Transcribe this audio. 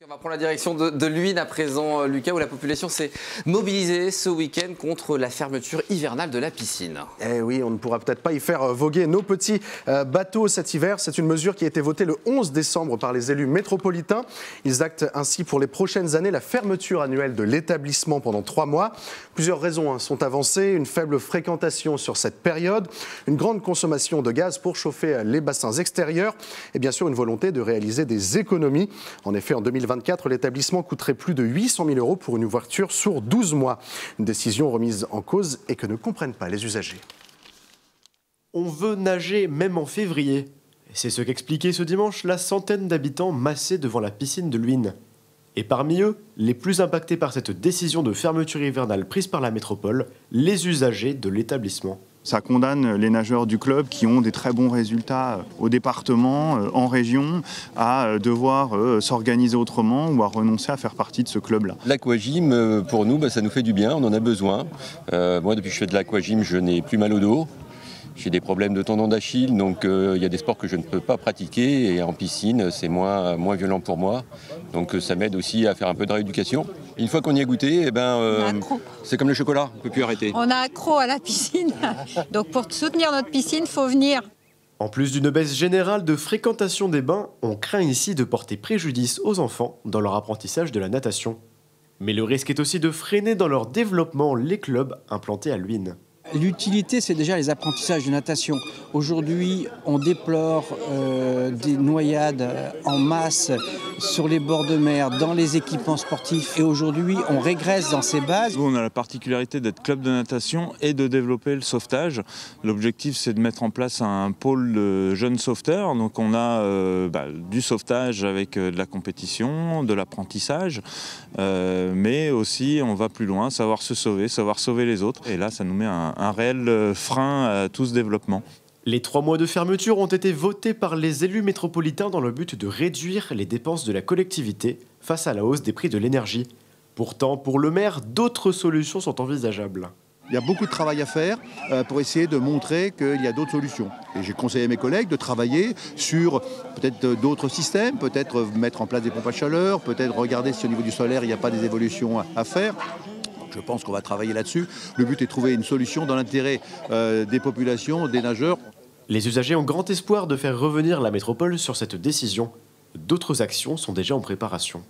On va prendre la direction de Luynes à présent, Lucas, où la population s'est mobilisée ce week-end contre la fermeture hivernale de la piscine. Eh oui, on ne pourra peut-être pas y faire voguer nos petits bateaux cet hiver. C'est une mesure qui a été votée le 11 décembre par les élus métropolitains. Ils actent ainsi pour les prochaines années la fermeture annuelle de l'établissement pendant 3 mois. Plusieurs raisons sont avancées. Une faible fréquentation sur cette période, une grande consommation de gaz pour chauffer les bassins extérieurs et bien sûr une volonté de réaliser des économies. En effet, en 2024, l'établissement coûterait plus de 800 000 € pour une ouverture sur 12 mois. Une décision remise en cause et que ne comprennent pas les usagers. On veut nager même en février. C'est ce qu'expliquait ce dimanche la centaine d'habitants massés devant la piscine de Luynes. Et parmi eux, les plus impactés par cette décision de fermeture hivernale prise par la métropole, les usagers de l'établissement. Ça condamne les nageurs du club qui ont des très bons résultats au département, en région, à devoir s'organiser autrement ou à renoncer à faire partie de ce club-là. L'aquagym, pour nous, ça nous fait du bien, on en a besoin. Moi, depuis que je fais de l'aquagym, je n'ai plus mal au dos. J'ai des problèmes de tendon d'Achille, donc il y a des sports que je ne peux pas pratiquer. Et en piscine, c'est moins violent pour moi. Donc ça m'aide aussi à faire un peu de rééducation. Une fois qu'on y a goûté, c'est comme le chocolat, on ne peut plus arrêter. On a accro à la piscine, donc pour soutenir notre piscine, il faut venir. En plus d'une baisse générale de fréquentation des bains, on craint ici de porter préjudice aux enfants dans leur apprentissage de la natation. Mais le risque est aussi de freiner dans leur développement les clubs implantés à Luynes. L'utilité, c'est déjà les apprentissages de natation. Aujourd'hui, on déplore des noyades en masse sur les bords de mer, dans les équipements sportifs. Et aujourd'hui, on régresse dans ces bases. On a la particularité d'être club de natation et de développer le sauvetage. L'objectif, c'est de mettre en place un pôle de jeunes sauveteurs. Donc on a du sauvetage avec de la compétition, de l'apprentissage. Mais aussi, on va plus loin, savoir se sauver, savoir sauver les autres. Et là, ça nous met un réel frein à tout ce développement. Les 3 mois de fermeture ont été votés par les élus métropolitains dans le but de réduire les dépenses de la collectivité face à la hausse des prix de l'énergie. Pourtant, pour le maire, d'autres solutions sont envisageables. Il y a beaucoup de travail à faire pour essayer de montrer qu'il y a d'autres solutions. Et j'ai conseillé à mes collègues de travailler sur peut-être d'autres systèmes, peut-être mettre en place des pompes à chaleur, peut-être regarder si au niveau du solaire, il n'y a pas des évolutions à faire. Je pense qu'on va travailler là-dessus. Le but est de trouver une solution dans l'intérêt des populations, des nageurs. Les usagers ont grand espoir de faire revenir la métropole sur cette décision. D'autres actions sont déjà en préparation.